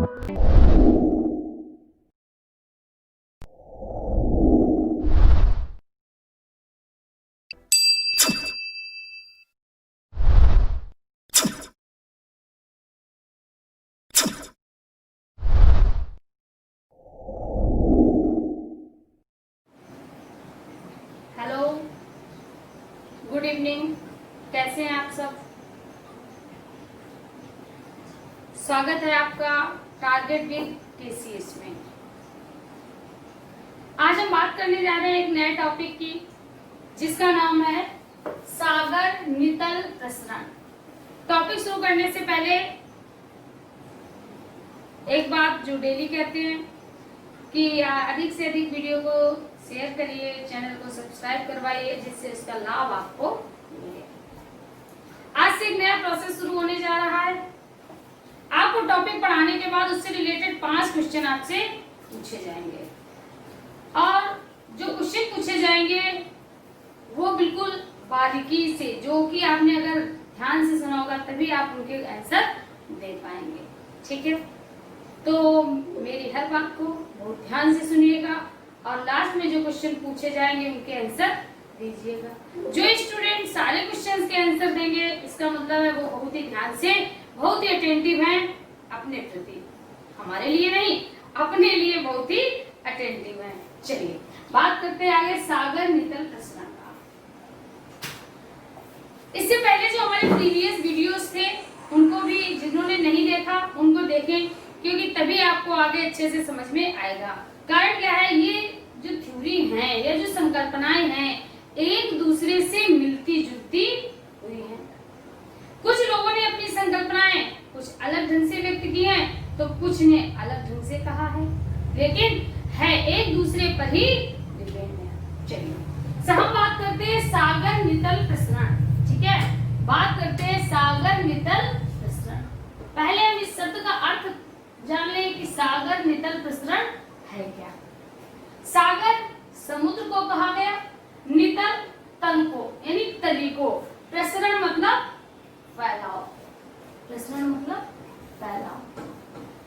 Hello, good evening. कैसे हैं आप सब? स्वागत है आपका टारगेट विद टीसीएस में। आज हम बात करने जा रहे हैं एक नए टॉपिक की, जिसका नाम है सागर नितल प्रसरण। टॉपिक शुरू करने से पहले एक बात जो डेली कहते हैं कि अधिक से अधिक वीडियो को शेयर करिए, चैनल को सब्सक्राइब करवाइए, जिससे उसका लाभ आपको मिले। आज से एक नया प्रोसेस शुरू होने जा रहा है। आपको टॉपिक पढ़ाने के बाद उससे रिलेटेड 5 क्वेश्चन आपसे पूछे जाएंगे, और जो क्वेश्चन पूछे जाएंगे वो बिल्कुल बारीकी से, जो कि आपने अगर ध्यान से सुना होगा तभी आप उनके आंसर दे पाएंगे। ठीक है, तो मेरी हर बात को बहुत ध्यान से सुनिएगा और लास्ट में जो क्वेश्चन पूछे जाएंगे उनके आंसर दीजिएगा। जो स्टूडेंट सारे क्वेश्चंस के आंसर देंगे, इसका मतलब है वो बहुत ही ध्यान से, बहुत ही अटेंटिव हैं अपने प्रति, हमारे लिए नहीं, अपने लिए बहुत ही अटेंटिव हैं। चलिए बात करते हैं आगे सागर नितल प्रसरण का। इससे पहले जो हमारे प्रीवियस वीडियोस थे उनको भी, जिन्होंने नहीं देखा उनको देखें, क्योंकि तभी आपको आगे अच्छे से समझ में आएगा। कारण क्या है, ये जो थ्योरी है या जो संकल्पनाएं हैं एक दूसरे से मिलती जुलती हुई हैं। कुछ लोगों ने अपनी संकल्पनाएं कुछ अलग ढंग से व्यक्त की हैं, तो कुछ ने अलग ढंग से कहा है, लेकिन है एक दूसरे पर ही डिपेंड है। चलिए हम बात करते हैं सागर नितल प्रसरण। ठीक है, बात करते हैं सागर नितल प्रसरण। पहले हम इस शब्द का अर्थ जान लें कि सागर नितल प्रसरण है क्या। सागर समुद्र को कहा गया, नितल तल को यानी तली को, प्रसरण मतलब फैलाव, प्रसरण मतलब फैलाव।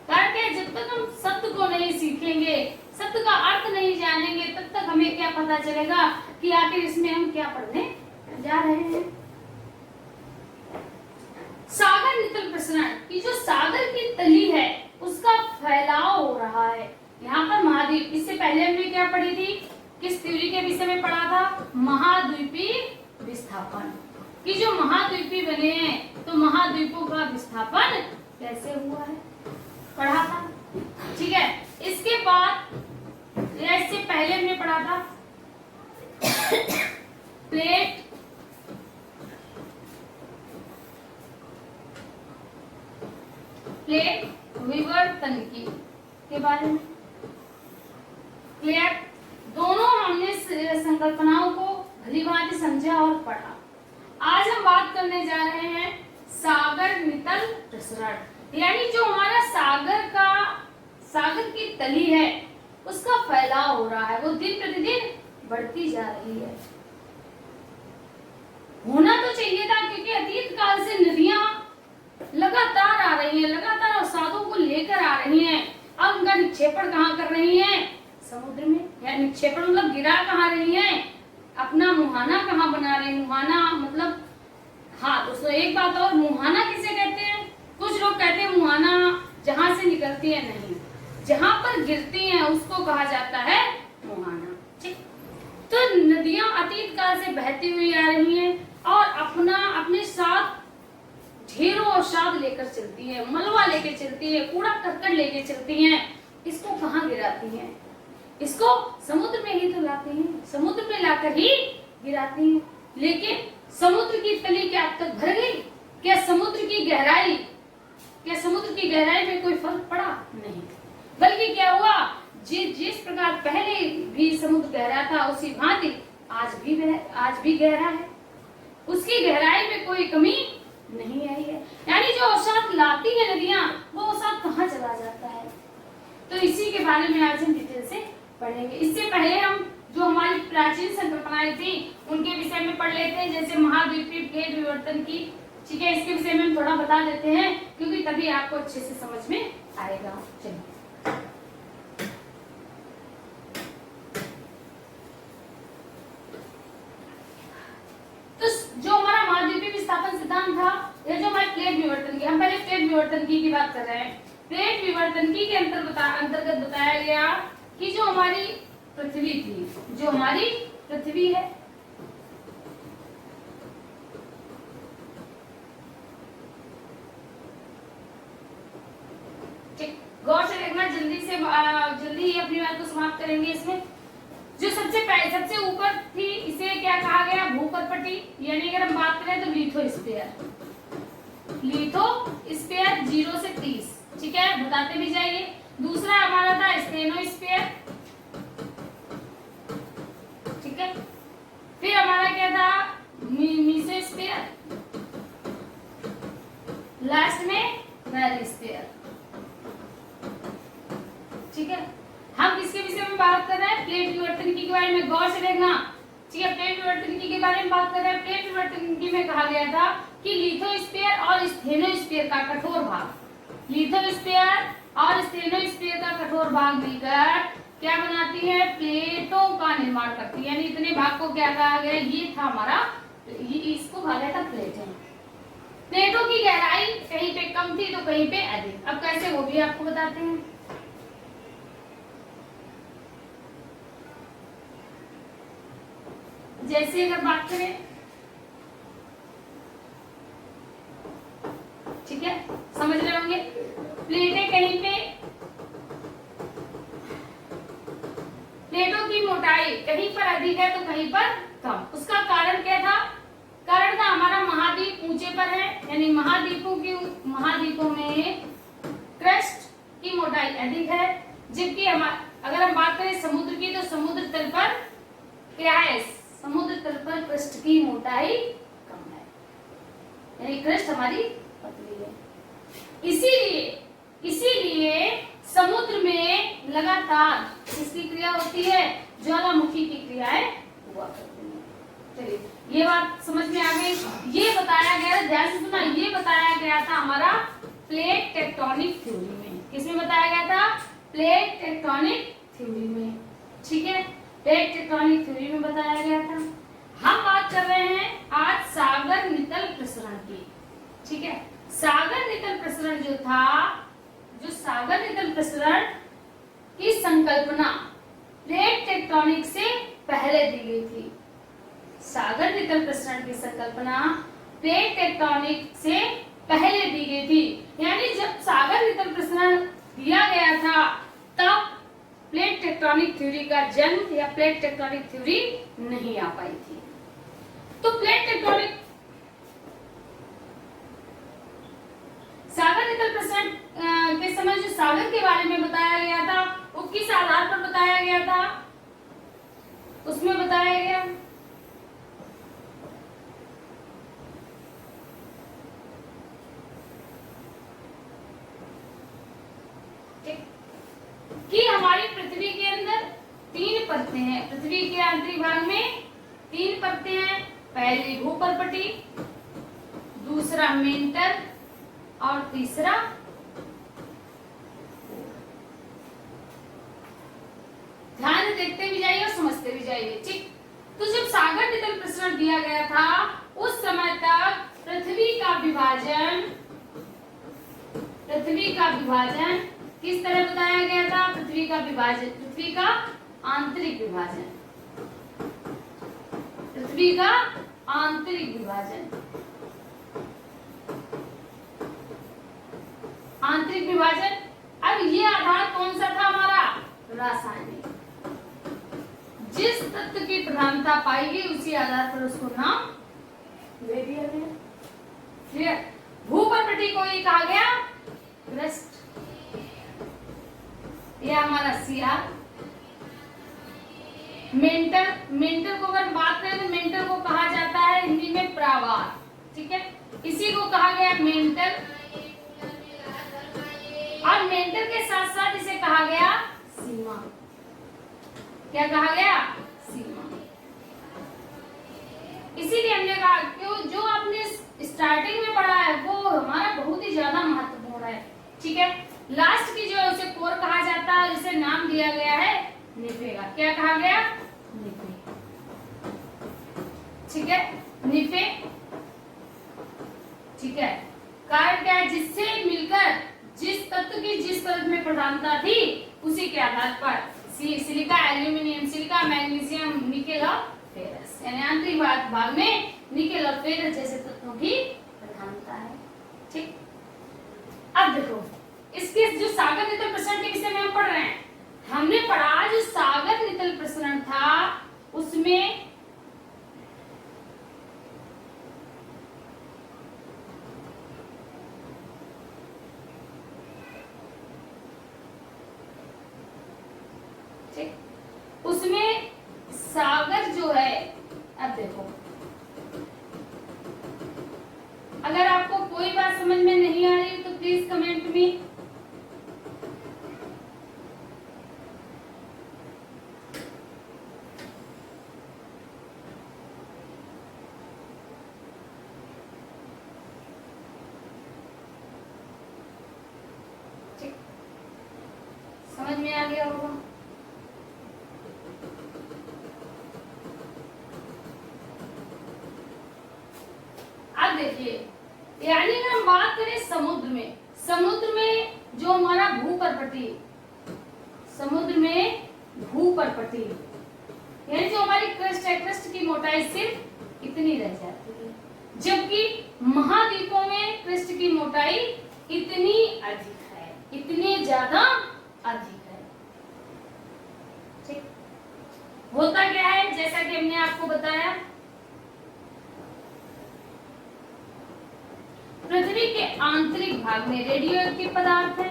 कारण क्या, जब तक हम शब्द को नहीं सीखेंगे, शब्द का अर्थ नहीं जानेंगे, तब तक हमें क्या पता चलेगा कि आखिर इसमें हम क्या पढ़ने जा रहे हैं। सागर नितल प्रसरण की जो सागर की तली है उसका फैलाव हो रहा है। यहाँ पर महाद्वीप, इससे पहले हमने क्या पढ़ी थी, किस थ्योरी के विषय में पढ़ा था, महाद्वीपीय विस्थापन। कि जो महाद्वीपी बने हैं तो महाद्वीपों का विस्थापन कैसे हुआ है, पढ़ा था। ठीक है, इसके बाद या इससे पहले हमने पढ़ा था प्लेट विवर्तन की के बारे में। क्लियर, दोनों हमने संकल्पनाओं को भलीभांति समझा और पढ़ा। आज हम बात करने जा रहे हैं सागर नितल प्रसरण, यानी जो हमारा सागर की तली है उसका फैलाव हो रहा है, वो दिन प्रतिदिन बढ़ती जा रही है। होना तो चाहिए था, क्योंकि अतीत काल से नदियां लगातार आ रही हैं, लगातार अवसादों को लेकर आ रही हैं। अब उनका निक्षेपण कहाँ कर रही हैं, समुद्र में। या निक्षेपण मतलब गिरा कहाँ रही हैं, अपना मुहाना कहाँ बना रही हैं। मुहाना मतलब, हाँ दोस्तों एक बात और, मुहाना किसे कहते हैं, कुछ लोग कहते हैं मुहाना जहां से निकलती है, नहीं, जहां पर गिरती हैं उसको कहा जाता है मुहाना। ठीक, तो नदियां अतीत काल से बहती हुई आ रही हैं और अपने साथ ढेरों अवसाद लेकर चलती है, मलबा लेकर चलती है, कूड़ा करकट लेकर चलती हैं। इसको कहाँ गिराती हैं, इसको समुद्र में ही तो लाती हैं, समुद्र में लाकर ही गिराती हैं। लेकिन समुद्र की तली क्या अब तक भर गई, क्या समुद्र की गहराई में कोई फर्क पड़ा, नहीं। बल्कि क्या हुआ, जिस प्रकार पहले भी समुद्र गहरा था उसी भांति आज भी गहरा है, उसकी गहराई में कोई कमी नहीं आई है। यानी जो अवसाद लाती है नदियां, वो अवसाद कहाँ चला जाता है, तो इसी के बारे में आज हम डिटेल से पढ़ेंगे। इससे पहले हम जो हमारी प्राचीन संकल्पनाएं थी उनके विषय में पढ़ लेते हैं, जैसे महाद्वीपीय प्लेट विवर्तन की। ठीक है, इसके विषय में हम थोड़ा बता देते हैं, क्योंकि तभी आपको अच्छे से समझ में आएगा। चलिए, तो जो हमारा महाद्वीपीय विस्थापन सिद्धांत था, ये जो हमारे प्लेट विवर्तन की, हम पहले प्लेट विवर्तन की बात कर रहे हैं। प्लेट विवर्तन की के अंतर्गत बताया गया कि जो हमारी पृथ्वी थी, जो हमारी पृथ्वी है, गौर से देखना, जल्दी ही अपनी बात को समाप्त करेंगे। इसमें जो सबसे ऊपर थी, इसे क्या कहा गया? भूपर्पटी, यानी अगर हम बात करें तो लिथोस्फीयर। लिथोस्फीयर 0 से 30, ठीक है, बताते भी जाइए। दूसरा हमारा था स्टेनोस्फीयर, ठीक है। फिर हमारा क्या था? मीसोस्फीयर, लास्ट में बैरिस्फीयर, ठीक है। हम किसके विषय में बात कर रहे हैं? प्लेट विवर्तनिकी के बारे में। गौर से देखना, ठीक है। प्लेट विवर्तनिकी के बारे में बात कर रहे हैं। प्लेट विवर्तनिकी में कहा गया था कि लिथोस्फीयर और स्टेनोस्फीयर का कठोर भाग, लिथोस्फीयर और स्टेनोस्फीयर का कठोर भाग मिलकर क्या बनाती है? प्लेटों का निर्माण करती है। यानी इतने भाग को क्या कहा गया? ये था हमारा, इसको कहा गया था प्लेटें। प्लेटों की गहराई कहीं पे कम थी तो कहीं पे अधिक। अब कैसे, वो भी आपको बताते हैं। जैसे अगर बात करें, ठीक है, समझ रहे होंगे, प्लेटें कहीं पे, प्लेटों की मोटाई कहीं पर अधिक है तो कहीं पर कम। उसका कारण क्या था? कारण था हमारा महाद्वीप ऊंचे पर है, यानी महाद्वीपों में क्रस्ट की मोटाई अधिक है, जबकि अगर हम बात करें समुद्र की, तो समुद्र तल पर क्या है? समुद्र तल पर क्रस्ट की मोटाई कम है, यानी क्रस्ट हमारी पतली है। इसीलिए समुद्र में लगातार किसकी क्रिया होती है? ज्वालामुखी की क्रियाएं हुआ करती हैं। चलिए, ये बात समझ में आ गई। ये बताया गया, ध्यान से सुना, ये बताया गया था हमारा प्लेट टेक्टोनिक थ्योरी में। किसमें बताया गया था? प्लेट टेक्टोनिक थ्योरी में, ठीक है। प्लेट टेक्टोनिक थ्योरी में बताया गया था। हम बात कर रहे हैं आज सागर नितल प्रसरण की, ठीक है। सागर नितल प्रसरण जो था, जो सागर नितल प्रसरण की संकल्पना प्लेट टेक्टोनिक से पहले दी गई थी। सागर नितल प्रसरण की संकल्पना प्लेट टेक्टोनिक से पहले दी गई थी। यानी जब सागर नितल प्रसरण दिया गया था, तब प्लेट टेक्टोनिक थ्योरी का जन्म या प्लेट टेक्टोनिक थ्योरी नहीं आ पाई थी। तो प्लेट टेक्टोनिक, सागर नितल प्रसरण के समय जो सागर के बारे में बताया गया था, वो किस आधार पर बताया गया था? उसमें बताया गया कि हमारी पृथ्वी के अंदर 3 परतें हैं। पृथ्वी के आंतरिक भाग में 3 परतें हैं। पहली भूपर्पटी, दूसरा मेंटल और तीसरा ध्यान से देखते भी जाइए और समझते भी जाइए, ठीक। तो जब सागर नितल प्रसरण दिया गया था, उस समय तक पृथ्वी का विभाजन किस तरह बताया गया था? पृथ्वी का विभाजन, पृथ्वी का आंतरिक विभाजन, पृथ्वी का आंतरिक विभाजन, आंतरिक विभाजन। अब ये आधार कौन सा था हमारा? रासायनिक। जिस तत्व की प्रधानता पाई गई, उसी आधार पर उसको नाम दे दिया गया। क्लियर? भूपर्पटी को ही कहा गया क्रस्ट, ये हमारा सीआर। मेंटल को अगर बात करें तो मेंटल को कहा जाता है हिंदी में प्रावार, ठीक है। इसी को कहा गया मेंटल, और मेंटल के साथ साथ इसे कहा गया सीमा। क्या कहा गया? सीमा। इसीलिए हमने कहा कि जो आपने स्टार्टिंग में पढ़ा है वो हमारा बहुत ही ज्यादा महत्वपूर्ण है, ठीक है। लास्ट की जो है उसे कोर कहा जाता है, जिसे नाम दिया गया है निफे का। क्या कहा गया? निफे। ठीक है, निफे। ठीक है, कारण क्या है? जिससे मिलकर जिस तत्व की जिस परत में प्रधानता थी उसी के आधार पर silica, aluminium, silica, magnesium, nickel और फेरस, यानी आंतरिक भाग में निकेल और फेरस जैसे तत्वों की प्रधानता है। ठीक, अब देखो इसके जो सागर नितल प्रसरण के विषय में हम पढ़ रहे हैं। हमने पढ़ा जो सागर नितल प्रसरण था उसमें उसमें सागर जो है, अब देखो अगर आपको कोई बात समझ में नहीं आ रही तो प्लीज कमेंट में। ठीक, समझ में आ गया होगा। देखिए, यानी अगर हम बात करें समुद्र में जो हमारा भूपर्पटी, समुद्र में भूपर्पटी यानी जो हमारी क्रस्ट है, क्रस्ट की मोटाई सिर्फ इतनी रह जाती है, जबकि महाद्वीपों में क्रस्ट की मोटाई इतनी अधिक है, इतनी ज्यादा अधिक है। ठीक, होता क्या है जैसा कि हमने आपको बताया, पृथ्वी के आंतरिक भाग में रेडियो एक्टिव पदार्थ है,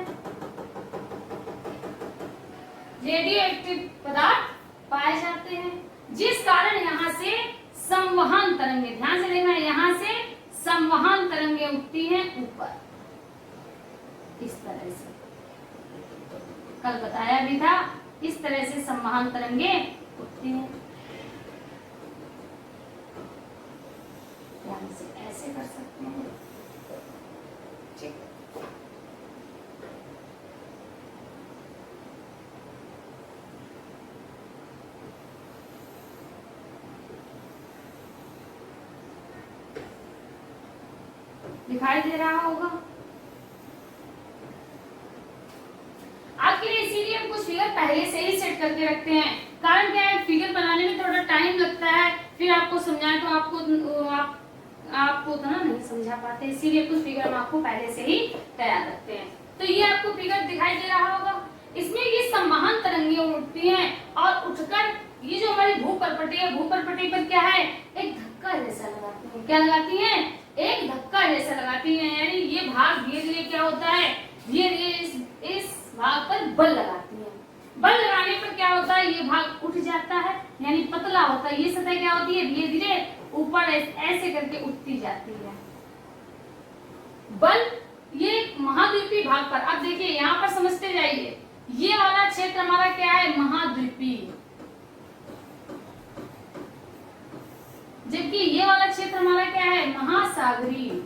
रेडियो एक्टिव पदार्थ पाए जाते हैं, जिस कारण यहाँ से संवहन तरंगे, ध्यान से देखना, यहाँ से संवहन तरंगे उठती हैं ऊपर, इस तरह से कल बताया भी था, इस तरह से संवहन तरंगे उठती हैं। ध्यान से ऐसे कर सकते हैं। दिखाई दे रहा होगा आपके लिए, इसीलिए हम कुछ फिगर पहले से ही सेट करके रखते हैं। कारण क्या है, फिगर बनाने में थोड़ा टाइम लगता है, फिर आपको समझाएं तो आपको उतना नहीं समझा पाते, इसीलिए कुछ फिगर हम आपको पहले से ही तैयार रखते हैं। तो ये आपको फिगर दिखाई दे रहा होगा, इसमें ये संवहन तरंगे उठती हैं और उठकर ये जो हमारी भूपर्पटी है, भूपर्पटी पर क्या है, एक धक्का जैसा लगाती है। क्या लगाती है? एक धक्का जैसा लगाती है, यानी ये भाग धीरे धीरे क्या होता है, धीरे धीरे इस भाग पर बल लगाती है। बल लगाने पर क्या होता है, ये भाग उठ जाता है, यानी पतला होता है, ये सतह क्या होती है, धीरे धीरे ऊपर ऐसे करके उठती जाती है। बल ये महाद्वीपीय भाग पर, अब देखिए यहाँ पर समझते जाइए, ये वाला क्षेत्र हमारा क्या है, महाद्वीपीय, जबकि ये वाला क्षेत्र हमारा क्या है, महासागरीय।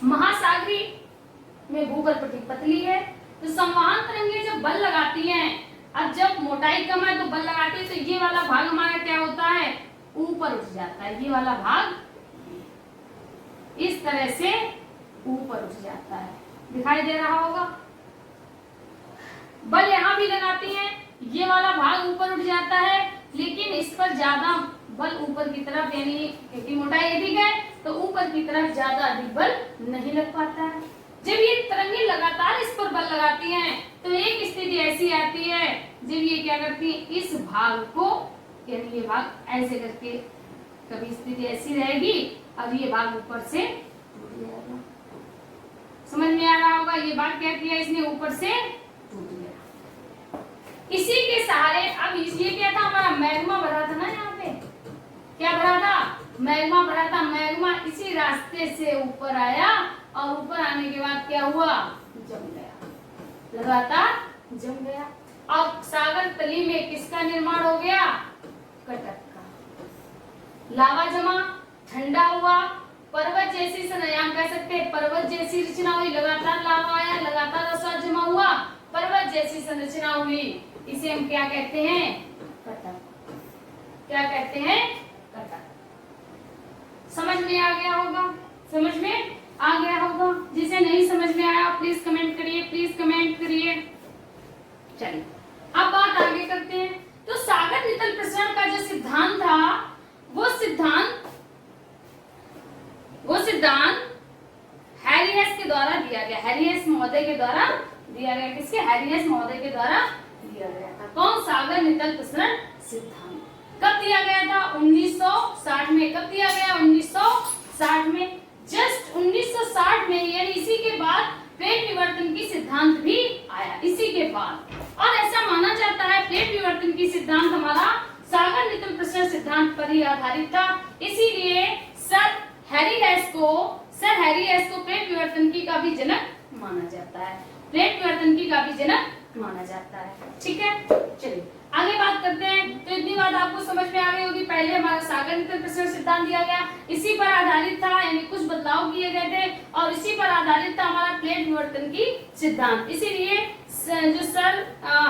महासागरीय में भूपर्पटी पतली है, तो संवहन तरंगे जब बल लगाती हैं, अब जब मोटाई कम है तो बल लगाती है, तो ये वाला भाग हमारा क्या होता है, ऊपर उठ जाता है, ये वाला भाग इस तरह से ऊपर उठ जाता है, दिखाई दे रहा होगा। बल यहाँ भी लगाती हैं, ये वाला भाग ऊपर उठ जाता है, लेकिन इस पर ज्यादा बल ऊपर की तरफ, यानी क्योंकि मोटाई अधिक है तो ऊपर की तरफ ज्यादा अधिक बल नहीं लग पाता है। जब ये तरंगे लगातार इस पर बल लगाती हैं तो एक स्थिति ऐसी आती है जब ये क्या करती है, इस भाग को, यानी ये भाग ऐसे करके, कभी स्थिति ऐसी रहेगी और ये भाग ऊपर से टूट जाएगा। समझ में आ रहा होगा, ये भाग क्या किया इसने, ऊपर से टूट गया। इसी के सहारे, अब ये क्या था, हमारा मैग्मा भरा था ना, यहाँ पे क्या भरा था, मैग्मा भरा था। मैग्मा इसी रास्ते से ऊपर आया और ऊपर आने के बाद क्या हुआ, जम गया, लगातार जम गया। अब सागर तली में किसका निर्माण हो गया, कटक का। लावा जमा, ठंडा हुआ, पर्वत जैसी यहाँ कह सकते हैं पर्वत जैसी रचना हुई, लगातार लावा आया, लगातार अवसाद जमा हुआ, पर्वत जैसी संरचना हुई, इसे हम क्या कहते हैं? कटक। क्या कहते हैं? कटक। समझ में आ गया होगा? समझ में आ गया होगा? जिसे नहीं समझ में आया प्लीज कमेंट करिए, प्लीज कमेंट करिए। चलिए अब बात आगे करते हैं। तो सागर नितल प्रसरण का जो सिद्धांत था वो सिद्धांत हैरी हेस के द्वारा दिया गया, हैरी हेस महोदय के द्वारा दिया गया। किसके? हैरी हेस महोदय के द्वारा दिया गया था। कौन? सागर नितल प्रसरण सिद्धांत। कब दिया गया था? 1960 में। कब दिया गया? 1960 में। जस्ट 1960 में, यानी इसी के बाद प्लेट विवर्तन की सिद्धांत भी आया, इसी के बाद। और ऐसा माना जाता है प्लेट विवर्तन की सिद्धांत हमारा सागर नितल प्रसरण सिद्धांत पर ही आधारित था। इसीलिए सर हैरी हेस को प्लेट विवर्तन की का भी जनक माना जाता है, प्लेट विवर्तन की का भी जनक माना जाता है। ठीक है, चलिए आगे बात करते हैं। तो इतनी बात आपको समझ में आ गई होगी। पहले हमारा सागर नितल प्रसरण सिद्धांत दिया गया, इसी पर आधारित था, यानी कुछ बदलाव किए गए थे और इसी पर आधारित था हमारा प्लेट विवर्तन की सिद्धांत। इसीलिए जो सर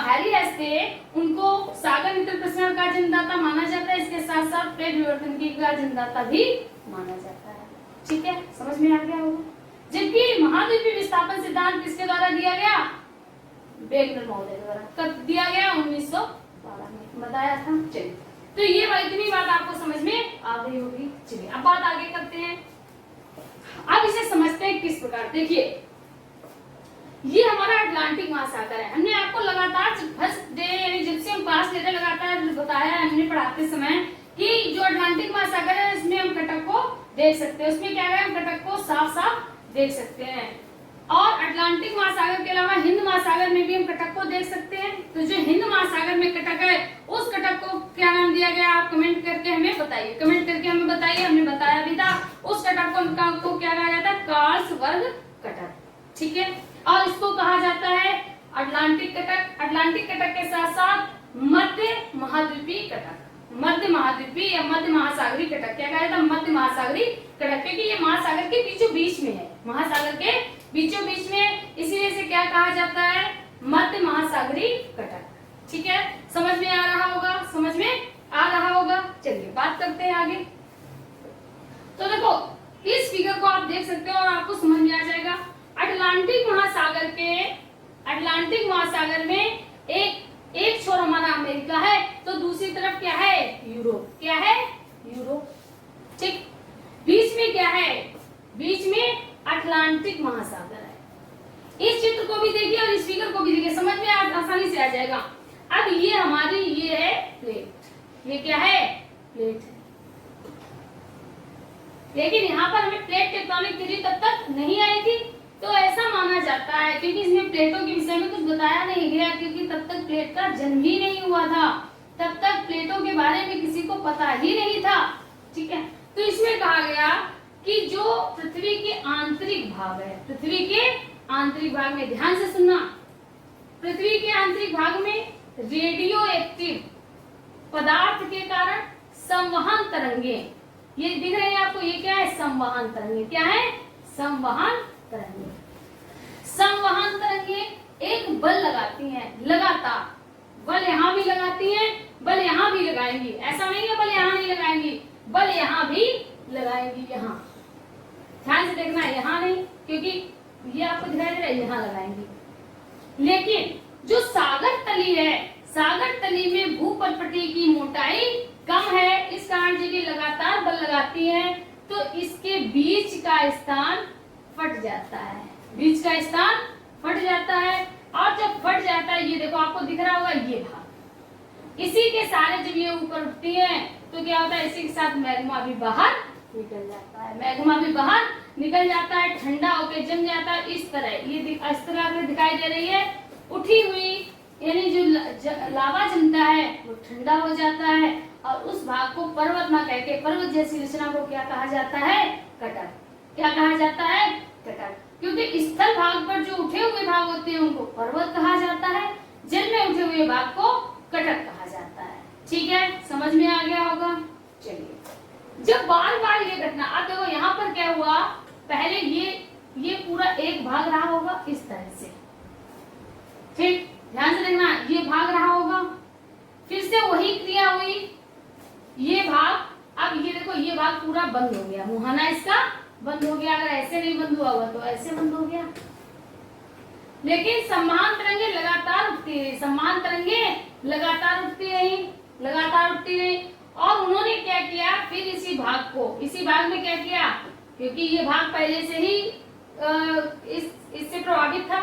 हैरी हेस थे उनको सागर नितल प्रसरण का जन्मदाता माना जाता है, इसके साथ साथ प्लेट विवर्तन की का जन्मदाता भी माना जाता है। ठीक है, समझ में आ गया होगा। जबकि महाद्वीपीय विस्थापन सिद्धांत किसके द्वारा दिया गया? वेगनर महोदय द्वारा। कब दिया गया? 1912 में बताया था। चलिए, तो ये इतनी बात आपको समझ में आ गई होगी। चलिए अब बात आगे करते हैं। अब इसे समझते हैं किस प्रकार। देखिए ये हमारा अटलांटिक महासागर है। हमने आपको लगातार फर्स्ट डे यानी जब से हम क्लास ले रहे लगातार बताया हमने पढ़ाते समय कि जो अटलांटिक महासागर है इसमें हम कटक को देख सकते हैं। उसमें क्या है? हम कटक को साफ साफ देख सकते हैं। और अटलांटिक महासागर के अलावा हिंद महासागर में भी हम कटक को देख सकते हैं। तो जो हिंद महासागर में कटक है उस कटक को क्या नाम दिया गया? आप कमेंट करके हमें बताइए, कमेंट करके हमें बताइए। हमने बताया भी था उस कटक को क्या कहा जाता है? कार्लसवर्ग कटक। ठीक है, और इसको कहा जाता है अटलांटिक कटक। अटलांटिक कटक के साथ साथ मध्य महाद्वीपीय कटक, मध्य महाद्वीपीय या मध्य महासागरीय कटक। क्या कहा जाता है? मध्य महासागरीय कटक, क्योंकि ये महासागर के बीचों बीच में है, महासागर के बीचों बीच में, इसीलिए इसे क्या कहा जाता है? मध्य महासागरीय कटक। ठीक है, समझ में आ रहा होगा? समझ में आ रहा होगा। चलिए बात करते हैं आगे। तो देखो इस फिगर को आप देख सकते हो और आपको समझ में आ जाएगा। अटलांटिक महासागर में एक छोर हमारा अमेरिका है तो दूसरी तरफ क्या है? यूरोप। क्या है? यूरोप। ठीक, बीच में क्या है? बीच में अटलांटिक महासागर है। इस चित्र को भी देखिए और इस फिगर को भी देखिए, समझ में आसानी से आ जाएगा। अब ये हमारी ये है प्लेट, ये क्या है? प्लेट है। लेकिन यहाँ पर हमें प्लेट टेक्टोनिक थ्योरी तब तक नहीं आई थी, तो ऐसा माना जाता है क्योंकि इसमें प्लेटों के विषय में कुछ बताया नहीं गया, क्योंकि तब तक प्लेट का जन्म ही नहीं हुआ था, तब तक प्लेटों के बारे में किसी को पता ही नहीं था। ठीक है, तो इसमें कहा गया कि जो पृथ्वी के आंतरिक भाग है, पृथ्वी के आंतरिक भाग में ध्यान से सुनना, पृथ्वी के आंतरिक भाग में रेडियो एक्टिव पदार्थ के कारण संवहन तरंगे, ये दिख रहे हैं आपको, ये क्या है? संवहन तरंगे। क्या है? संवहन तरंगे। संवहन तरंगे एक बल लगाती हैं लगातार, बल यहाँ भी लगाती हैं, बल यहाँ भी लगाएंगी। ऐसा नहीं है बल यहाँ नहीं लगाएंगी, बल यहाँ भी लगाएंगी। यहाँ ध्यान से देखना, यहाँ नहीं, क्योंकि ये आपको दिखाई दे रहा है, यहाँ लगाएंगी। लेकिन जो सागर तली है, सागर तली में भूपटपटी की मोटाई कम है, इस कारण जो लगातार बल लगाती है तो इसके बीच का स्थान फट जाता है, बीच का स्थान फट जाता है। और जब फट जाता है, ये देखो आपको दिख रहा होगा ये भाग, इसी के सारे जब ये ऊपर उठती है तो क्या होता है? इसी के साथ मैग्मा भी बाहर निकल जाता है, मैग्मा भी बाहर निकल जाता है, ठंडा होकर जम जाता है। इस तरह ये इस तरह से दिखाई दे रही है, उठी हुई यानी जो लावा जमता है वो ठंडा हो जाता है और उस भाग को पर्वत ना कहके, पर्वत जैसी रचना को क्या कहा जाता है? कटक। क्या कहा जाता है? कटक। क्योंकि स्थल भाग पर जो उठे हुए भाग होते हैं उनको पर्वत कहा जाता है, जल में उठे हुए भाग को कटक कहा जाता है। ठीक है, समझ में आ गया होगा। चलिए जब बार बार ये घटना, अब देखो यहाँ पर क्या हुआ, पहले ये पूरा एक भाग रहा होगा इस तरह से, ठीक, ध्यान से देखना, ये भाग रहा होगा, फिर से वही क्रिया हुई, ये भाग, अब ये देखो ये भाग पूरा बंद हो गया, मुहाना इसका बंद हो गया, अगर ऐसे नहीं बंद हुआ तो ऐसे बंद हो गया। लेकिन समान तरंगे लगातार उठती रही, समान तरंगे लगातार उठती रही, लगातार उठती रही। और उन्होंने क्या किया, फिर इसी भाग में क्या किया, क्योंकि ये भाग पहले से ही इससे प्रभावित था,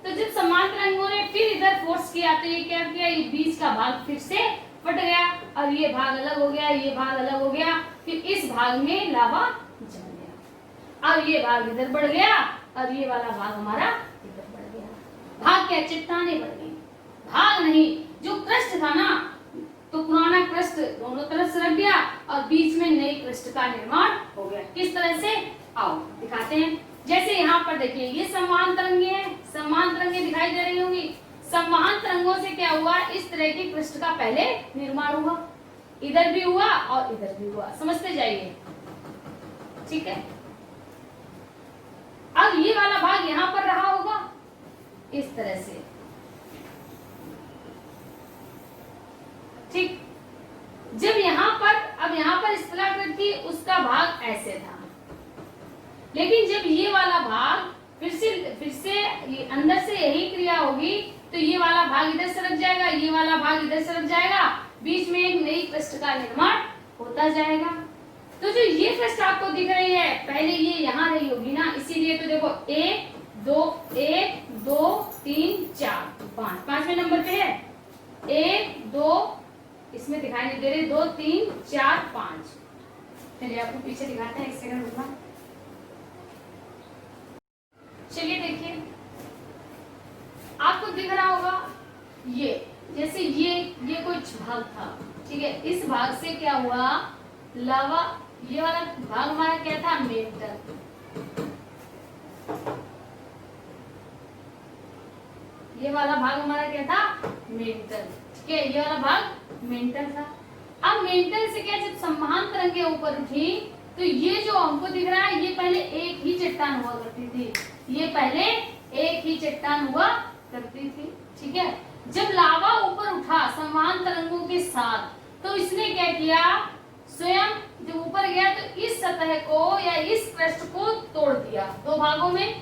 तो जब समान तरंगों ने फिर इधर फोर्स किया तो ये क्या किया, ये बीच का भाग फिर से फट गया और ये भाग अलग हो गया, ये भाग अलग हो गया, फिर इस भाग में लावा जम गया और ये भाग इधर बढ़ गया और ये वाला भाग हमारा इधर बढ़ गया। भाग क्या, चट्टाने बढ़ गई, भाग नहीं, जो क्रस्ट था ना, तो पुराना क्रस्ट दोनों तरफ से रख गया और बीच में नई क्रस्ट का निर्माण हो गया। किस तरह से, आओ दिखाते हैं। जैसे यहाँ पर देखिए, ये समान तरंगे हैं, समान तरंगे दिखाई दे रही होंगी। समान तरंगों से क्या हुआ, इस तरह की क्रस्ट का पहले निर्माण हुआ, इधर भी हुआ और इधर भी हुआ, समझते जाइए, ठीक है। अब ये वाला भाग यहाँ पर रहा होगा इस तरह से, ठीक। जब यहाँ पर, अब यहाँ पर स्थलाकृति, उसका भाग ऐसे था, लेकिन जब ये वाला भाग फिर से ये अंदर से यही क्रिया होगी तो ये वाला भाग इधर सरक जाएगा, ये वाला भाग इधर सरक जाएगा, बीच में एक नई क्रस्ट का निर्माण होता जाएगा। तो जो ये क्रस्ट आपको दिख रही है, पहले ये यहाँ रही होगी ना, इसीलिए तो देखो 1 2 3 4 5, 5वें नंबर पे है, 1 2, इसमें दिखाई नहीं दे रही, 2 3 4 5। चलिए आपको पीछे दिखाते हैं, एक सेकंड रुकना। चलिए देखिए, आपको दिख रहा होगा ये, जैसे ये कुछ भाग था, ठीक है, इस भाग से क्या हुआ, लावा, ये वाला भाग हमारा क्या था, मेंटल, ये वाला भाग हमारा क्या था, मेंटल, ठीक है, ये वाला भाग मेंटल था। अब मेंटल से क्या, जब समान तरंगे ऊपर उठी तो ये जो हमको दिख रहा है, ये पहले एक ही चट्टान हुआ करती थी, ये पहले एक ही चट्टान हुआ करती थी, ठीक है। जब लावा ऊपर उठा समान तरंगों के साथ, तो इसने क्या किया, स्वयं जब ऊपर गया तो इस सतह को या इस क्रस्ट को तोड़ दिया दो भागों में,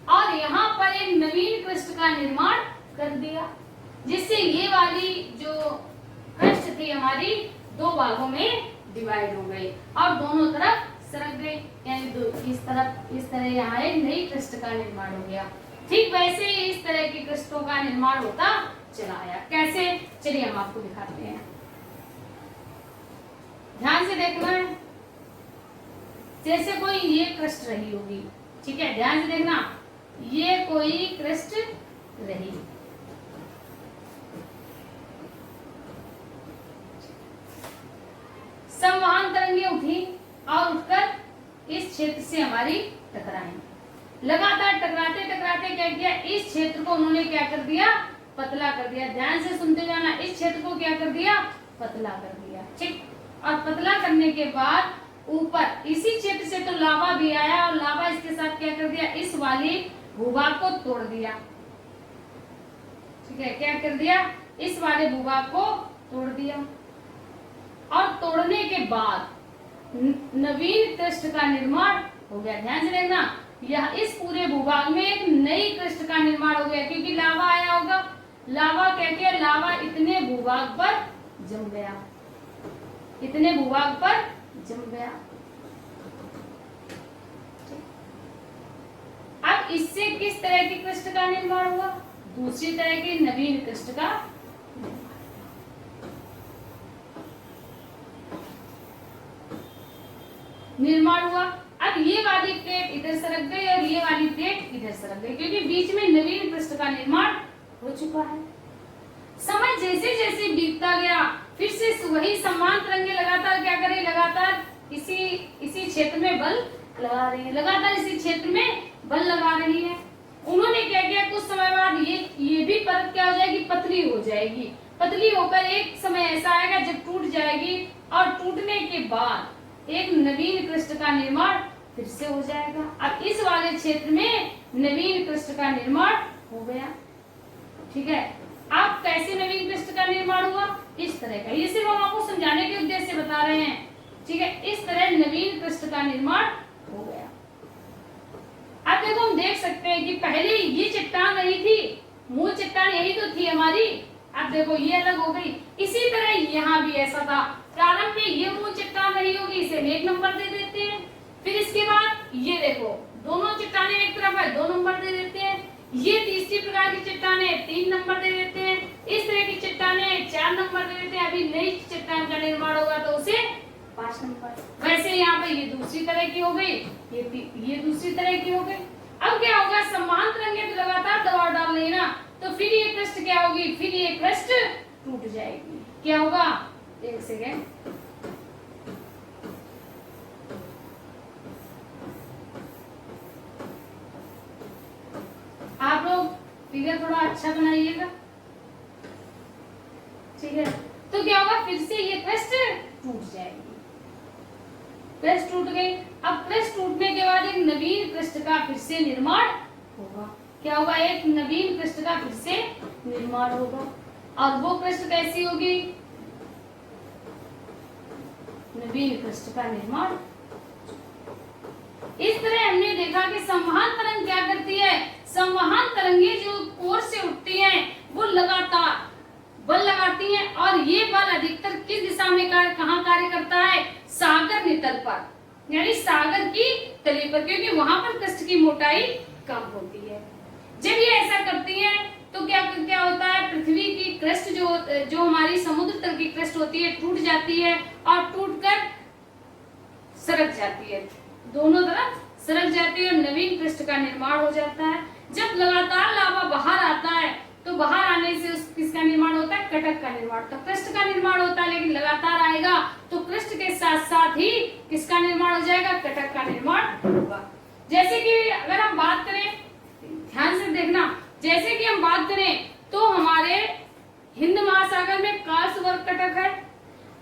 और यहाँ पर एक नवीन क्रस्ट का निर्माण कर दिया, जिससे ये वाली जो क्रस्ट थी हमारी दो भागों में डिवाइड हो गई और दोनों तरफ सरक गई, यानी इस तरह यहाँ एक नई क्रस्ट का निर्माण हो गया। ठीक वैसे ही इस तरह की क्रस्टों का निर्माण होता चला आया। कैसे, चलिए हम आपको दिखाते हैं, ध्यान से देखना है। जैसे कोई ये क्रस्ट रही होगी, ठीक है, ध्यान से देखना, ये कोई क्रस्ट रही, संवहन तरंगे उठी और उठकर इस क्षेत्र से हमारी टकराई। लगातार टकराते टकराते क्या किया, इस क्षेत्र को उन्होंने क्या कर दिया, पतला कर दिया। ध्यान से सुनते जाना, इस क्षेत्र को क्या कर दिया, पतला कर दिया, ठीक। और पतला करने के बाद ऊपर इसी क्षेत्र से तो लावा भी आया और लावा इसके साथ क्या कर दिया, इस वाले भूभाग को तोड़ दिया, ठीक है, क्या कर दिया, इस वाले भूभाग को तोड़ दिया। और तोड़ने के बाद नवीन क्रस्ट का निर्माण हो गया। ध्यान से देखना, यह इस पूरे भूभाग में एक नई क्रस्ट का निर्माण हो गया, क्योंकि लावा आया होगा। लावा क्या किया, लावा इतने भूभाग पर जम गया, इतने भूभाग पर जम गया। अब इससे किस तरह की क्रस्ट का निर्माण हुआ, दूसरी तरह की नवीन क्रस्ट का निर्माण हुआ। अब ये वाली प्लेट इधर सरक गई और ये वाली प्लेट इधर सरक गई, क्योंकि बीच में नवीन क्रस्ट का निर्माण हो चुका है। समय जैसे जैसे बीतता गया, फिर से वही समान तरंगे लगातार क्या करें, लगातार इसी क्षेत्र में बल लगा रही है, लगातार इसी क्षेत्र में बल लगा रही है। उन्होंने क्या किया, कुछ समय बाद ये भी परत क्या हो जाएगी, पतली हो जाएगी। पतली होकर एक समय ऐसा आएगा जब टूट जाएगी, और टूटने के बाद एक नवीन कृष्ण का निर्माण फिर से हो जाएगा। अब इस वाले क्षेत्र में नवीन कृष्ण का निर्माण हो गया। ठीक है, अब कैसे नवीन कृष्ण का निर्माण हुआ? इस तरह का, ये सिर्फ हम आपको समझाने के उद्देश्य से बता रहे हैं। ठीक है, इस तरह नवीन कृष्ण का निर्माण हो गया। अब देखो हम देख सकते हैं कि पहले ये चट्टान नहीं थी, मूल चट्टान यही तो थी हमारी। अब देखो ये अलग हो गई। इसी तरह यहाँ भी ऐसा था, प्रारंभ में ये मूल चट्टान रही होगी, इसे हम 1 नंबर दे देते हैं। फिर इसके बाद ये देखो दोनों चट्टानें एक तरफ है, 2 नंबर दे देते हैं। ये तीसरी प्रकार की चट्टानें 3 नंबर दे देते हैं। इस तरह की चट्टानें 4 नंबर दे देते हैं। अभी नई चट्टान का निर्माण होगा तो उसे 5 नंबर। वैसे यहाँ पे ये दूसरी तरह की हो गई, ये दूसरी तरह की हो गई। अब क्या होगा, समान तरंगे पे लगातार दबाव डाल रही है ना, तो फिर ये क्रस्ट क्या होगी, फिर ये क्रस्ट टूट जाएगी। क्या होगा, एक सेकेंड, आप लोग फिगर थोड़ा अच्छा बनाइएगा। ठीक है, तो क्या होगा, फिर से ये क्रस्ट टूट जाएगी। क्रस्ट टूट गई। अब क्रस्ट टूटने के बाद एक नवीन क्रस्ट का फिर से निर्माण होगा। क्या होगा, एक नवीन क्रस्ट का फिर से निर्माण होगा। और वो क्रस्ट कैसी होगी, नवीन क्रस्ट का निर्माण। इस तरह हमने देखा कि संवहन तरंग क्या करती है, संवहन तरंगे जो कोर से उठती हैं वो लगातार बल लगाती हैं, और ये बल अधिकतर किस दिशा में कहाँ कार्य करता है, सागर नितल पर, यानी सागर की तली पर, क्योंकि वहां पर क्रस्ट की मोटाई कम होती है। जब ये ऐसा करती है तो क्या होता है, पृथ्वी की क्रस्ट जो हमारी समुद्र तल की क्रस्ट होती है टूट जाती है और टूटकर सरक जाती है, दोनों तरफ सरक जाती है और नवीन क्रस्ट का निर्माण हो जाता है। जब लगातार लावा बाहर आता है तो बाहर आने से किसका निर्माण होता है, कटक का निर्माण, तो क्रस्ट का निर्माण होता है। लेकिन लगातार आएगा तो क्रस्ट के साथ साथ ही किसका निर्माण हो जाएगा, कटक का निर्माण होगा। जैसे कि अगर हम बात करें, ध्यान से देखना, जैसे कि हम बात करें तो हमारे हिंद महासागर में कार्लसवर्ग कटक है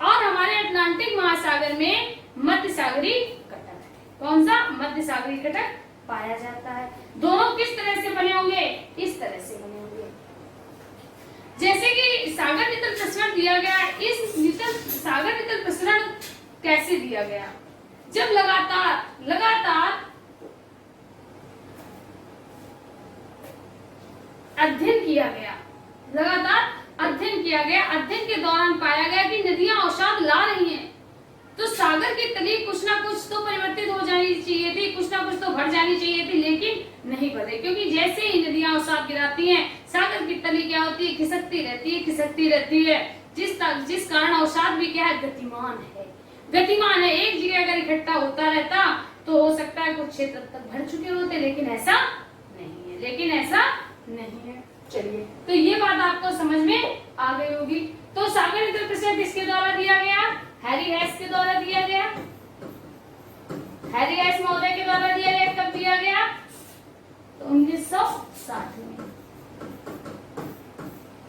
और हमारे अटलांटिक महासागर में मध्य सागरी कटक है। कौन सा, मध्य सागरी कटक पाया जाता है। दोनों किस तरह से बने होंगे, इस तरह से बने होंगे। जैसे कि सागर नितल प्रसरण दिया गया है, इस सागर नितल प्रसरण कैसे दिया गया, जब लगातार अध्ययन किया गया, अध्ययन के दौरान पाया गया कि नदियां अवसाद ला रही हैं, तो सागर की तली कुछ ना कुछ तो परिवर्तित हो जानी चाहिए थी, कुछ ना कुछ तो बढ़ जानी चाहिए थी, लेकिन नहीं बढ़े, क्योंकि जैसे ही नदियां अवसाद गिराती हैं सागर की तली क्या होती है, खिसकती रहती है, जिस कारण अवसाद भी क्या है, गतिमान है। एक जगह अगर इकट्ठा होता रहता तो हो सकता है कुछ क्षेत्र तक भर चुके होते, लेकिन ऐसा नहीं है। चलिए, तो ये बात आपको समझ में आ गई होगी। तो सागर नितल प्रसरण किसके द्वारा दिया गया, हैरी हैस के द्वारा दिया गया, हैरी हैस महोदय के द्वारा दिया गया। कब दिया गया, तो 1960 में।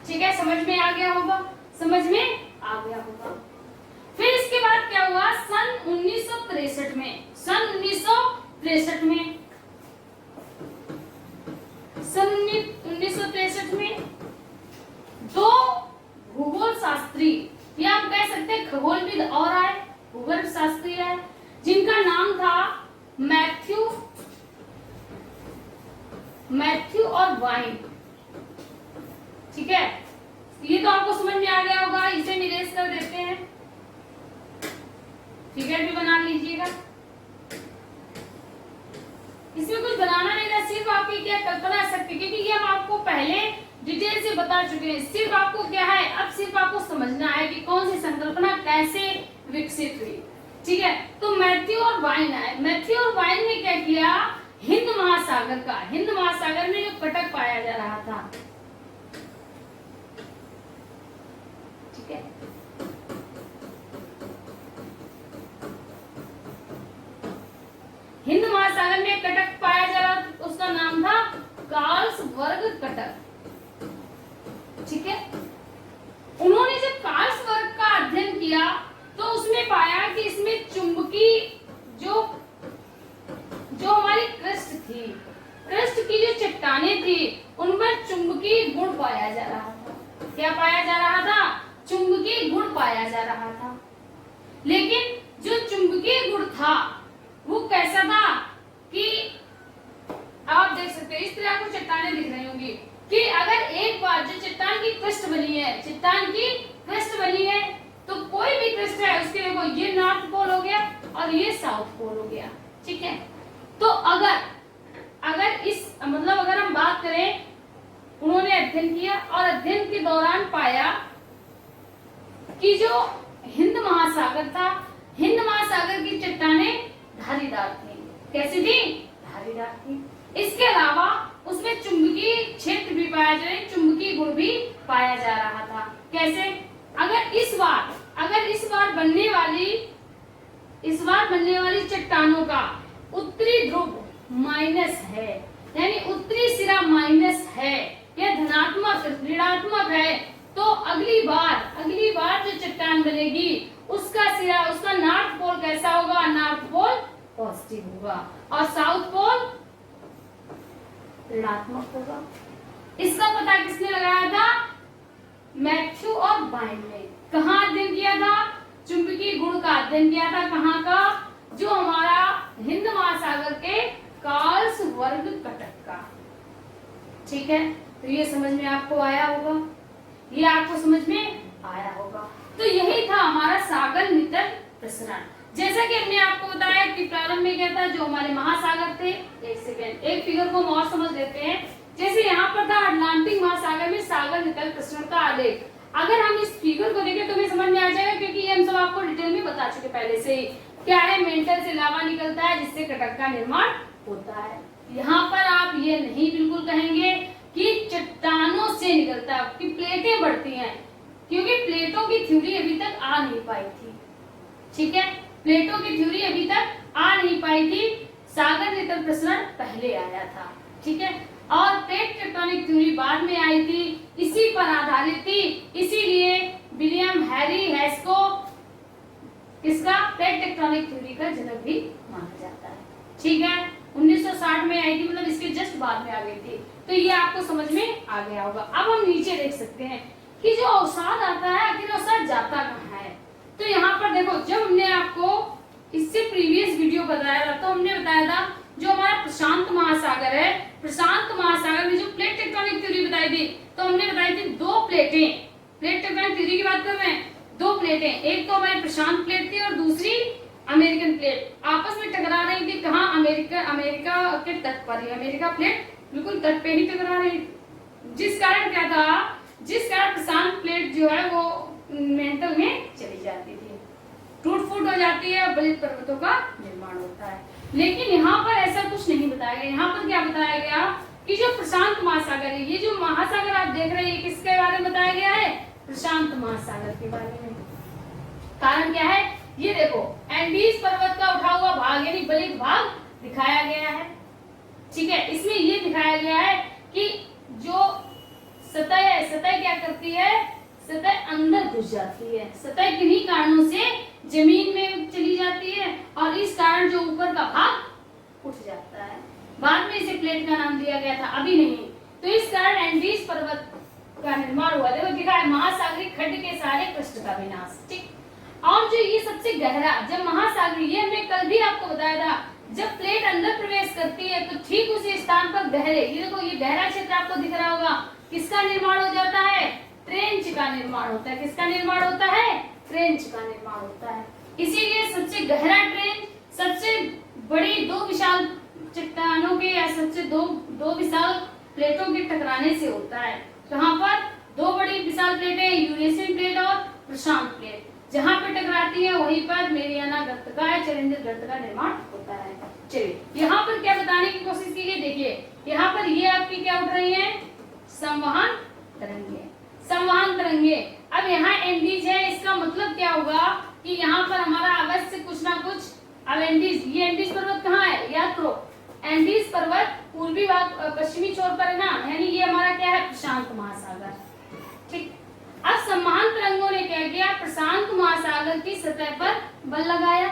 ठीक है, समझ में आ गया होगा। फिर इसके बाद क्या हुआ, सन 1963 में दो भूगोल शास्त्री, या आप कह सकते हैं खगोलविद और आए, भूगोल शास्त्री आए, जिनका नाम था मैथ्यू और वाइन। ठीक है, ये तो आपको समझ में आ गया होगा। इसे निरेश कर देते हैं, फिगर भी बना लीजिएगा। इसमें कुछ बनाना नहीं था, सिर्फ आपकी क्या कल्पना शक्ति, क्योंकि ये हम आपको पहले डिटेल से बता चुके हैं। सिर्फ आपको क्या है, अब सिर्फ आपको समझना है कि कौन सी संकल्पना कैसे विकसित हुई। ठीक है, तो मैथ्यू और वाइन आए। मैथ्यू और वाइन ने क्या किया, हिंद महासागर में जो कटक पाया जा रहा था, ठीक है, हिंद महासागर में कटक पाया जा रहा था, उसका नाम था कार्लसवर्ग कटक। ठीक है, उन्होंने जब कार्लसवर्ग का अध्ययन किया तो उसमें पाया कि इसमें चुंबकीय चट्टानें थी उनमें चुंबकीय गुण पाया जा रहा था। क्या पाया जा रहा था? चुंबकीय गुण पाया जा रहा था। लेकिन जो चुंबकीय गुण था वो कैसा था कि आप देख सकते हैं इस तरह आपको चट्टानें दिख रही होंगी कि अगर एक बार जो चट्टान की क्रस्ट बनी है, चट्टान की क्रस्ट बनी है, तो कोई भी क्रस्ट है उसके देखो ये नॉर्थ पोल हो गया और ये साउथ पोल हो गया। ठीक है, तो अगर इस मतलब अगर हम बात करें, उन्होंने अध्ययन किया और अध्ययन के दौरान पाया कि जो हिंद महासागर था, हिंद महासागर की चट्टानें धारीदार थी। कैसी थी? धारीदार थी। इसके अलावा उसमें चुंबकीय क्षेत्र भी पाया जा रहा, चुंबकीय गुण भी पाया जा रहा था। कैसे? अगर इस बार बनने वाली चट्टानों का उत्तरी ध्रुव माइनस है, यानी उत्तरी सिरा माइनस है या धनात्मक ऋणात्मक है, तो अगली बार जो चट्टान बनेगी उसका सिरा, उसका नॉर्थ पोल कैसा होगा? नॉर्थ पोल पॉजिटिव होगा और साउथ पोल ऋणात्मक होगा। इसका पता किसने लगाया था? मैथ्यू और बाइंड ने। कहाँ अध्ययन किया था? चुंबकीय गुण का अध्ययन किया था। कहाँ का? जो हमारा हिंद महासागर के कार्लसवर्ग कटक का। ठीक है, तो ये समझ में आपको आया होगा, ये आपको समझ में आया होगा। तो यही था हमारा सागर नितल प्रसरण। जैसा कि हमने आपको बताया कि प्रारंभ में क्या था, जो हमारे महासागर थे। एक सेकेंड, एक फिगर को हम और समझ लेते हैं। जैसे यहाँ पर था अटलांटिक महासागर में सागर नितल प्रसरण का आलेख। अगर हम इस फिगर को देखें तो हमें समझ में आ जाएगा, क्योंकि ये हम सब आपको डिटेल में बता चुके पहले से ही। क्या है? मेंटल से लावा निकलता है जिससे कटक का निर्माण होता है। यहाँ पर आप ये नहीं बिल्कुल कहेंगे कि चट्टानों से निकलता है, कि प्लेटें बढ़ती हैं, क्योंकि प्लेटों की थ्योरी अभी तक आ नहीं पाई थी। ठीक है, प्लेटों की थ्योरी अभी तक आ नहीं पाई थी, सागर नितल प्रसरण पहले आया था। ठीक है, और प्लेट टेक्टोनिक थ्योरी बाद में आई थी, इसी पर आधारित थी। इसीलिए विलियम हैरी हेस को इसका प्लेट टेक्टोनिक थ्योरी का जनक भी माना जाता है। ठीक है, 1960 में आई थी, मतलब इसके जस्ट बाद में आ गई थी। तो ये आपको समझ में आ गया होगा। अब हम नीचे देख सकते हैं कि जो अवसाद आता है, आखिर अवसाद जाता कहाँ है। तो यहाँ पर देखो, जब हमने आपको इससे प्रीवियस वीडियो बताया था, तो हमने बताया था जो हमारा प्रशांत महासागर है, प्रशांत महासागर में जो प्लेट टेक्टोनिक थ्योरी बताई थी, तो हमने बताई थी दो प्लेटें। प्लेट टेक्टोनिक थ्योरी की बात कर रहे हैं, दो प्लेटें, एक तो हमारी प्रशांत प्लेट थी और दूसरी अमेरिकन प्लेट आपस में टकरा रही थी। कहाँ? अमेरिका के तट पर ही। अमेरिका प्लेट बिल्कुल तट पे ही टकरा रही थी, जिस कारण क्या था, जिस कारण प्रशांत प्लेट जो है वो मेंटल में चली जाती थी, टूट फूट हो जाती है, बलित पर्वतों का निर्माण होता है। लेकिन यहाँ पर ऐसा कुछ नहीं बताया गया। यहाँ पर क्या बताया गया कि जो प्रशांत महासागर है, ये जो महासागर आप देख रहे हैं, किसके बारे में बताया गया है? प्रशांत महासागर के बारे में। कारण क्या है? ये देखो, एंडीज पर्वत का उठा हुआ भाग यानी बलित भाग दिखाया गया है। ठीक है, इसमें ये दिखाया गया है कि जो सतह है, सतह क्या करती है? सतह अंदर घुस जाती है। सतह किन्हीं कारणों से जमीन में चली जाती है और इस कारण जो ऊपर का भाग उठ जाता है। बाद में इसे प्लेट का नाम दिया गया था, अभी नहीं। तो इस कारण एंडीज पर्वत का निर्माण हुआ। देखो दिखा है, महासागरीय खंड के सारे पृष्ठ का विनाश। ठीक, और जो ये सबसे गहरा, जब महासागरीय, ये हमने कल भी आपको बताया था, जब प्लेट अंदर प्रवेश करती है तो ठीक उसी स्थान पर गहरे, ये देखो ये गहरा क्षेत्र आपको दिख रहा होगा, किसका निर्माण हो जाता है? ट्रेंच का निर्माण होता है। किसका निर्माण होता है? ट्रेंच का निर्माण होता है। इसीलिए सबसे गहरा ट्रेंच सबसे बड़ी दो विशाल चट्टानों के या सबसे दो विशाल प्लेटों के टकराने से होता है। कहाँ पर? दो बड़ी विशाल प्लेटें, यूरेशियन प्लेट और प्रशांत प्लेट, जहाँ पे टकराती है वहीं पर मेरियाना गर्त का या चैलेंजर गर्त का निर्माण होता है। चलिए, यहाँ पर क्या बताने की कोशिश की है, देखिए यहाँ पर ये आपकी क्या उठ रही है? संवहन तरंगे। संवहन तरंगे। अब यहाँ एंडीज है, इसका मतलब क्या होगा कि यहाँ पर हमारा अवश्य कुछ ना कुछ, अब एंडीज, ये एंडीज पर्वत कहाँ है? याद करो, एंडीज पर्वत पूर्वी भाग पश्चिमी छोर पर है ना, यानी ये हमारा क्या है? प्रशांत महासागर। ठीक, अब संवहन तरंगों ने क्या किया? प्रशांत महासागर की सतह पर बल लगाया।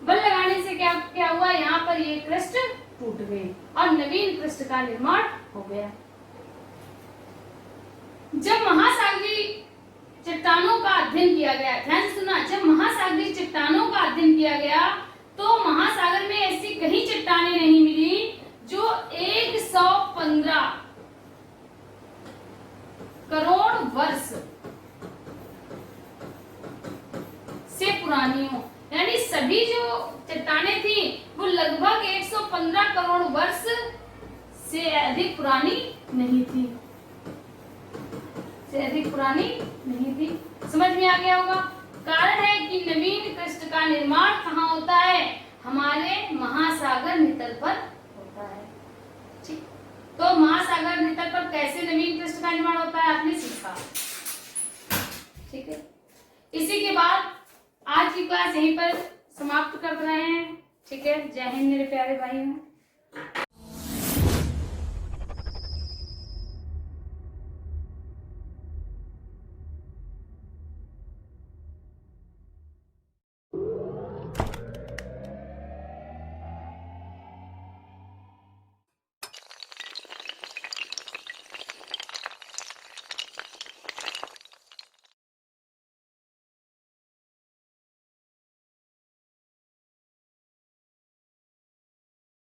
बल लगाने से क्या हुआ? यहाँ पर ये क्रस्ट टूट गए और नवीन पृष्ठ का निर्माण हो गया। जब महासागरीय चट्टानों का अध्ययन किया गया, ध्यान से सुना, जब महासागरीय चट्टानों का अध्ययन किया गया तो महासागर में ऐसी कहीं चट्टानें नहीं मिली जो 115 करोड़ वर्ष से पुरानी हो। यानी सभी जो चट्टानें थी वो लगभग 115 करोड़ वर्ष से अधिक पुरानी नहीं थी, से अधिक पुरानी नहीं थी। समझ में आ गया होगा। कारण है कि नवीन पृष्ठ का निर्माण कहाँ होता है, हमारे महासागर नितल पर होता है। ठीक, तो महासागर नितल पर कैसे नवीन पृष्ठ का निर्माण होता है आपने सीखा। ठीक है, इसी के बाद आज की क्लास यहीं पर समाप्त कर रहे हैं। ठीक है, जय हिंद मेरे प्यारे भाइयों।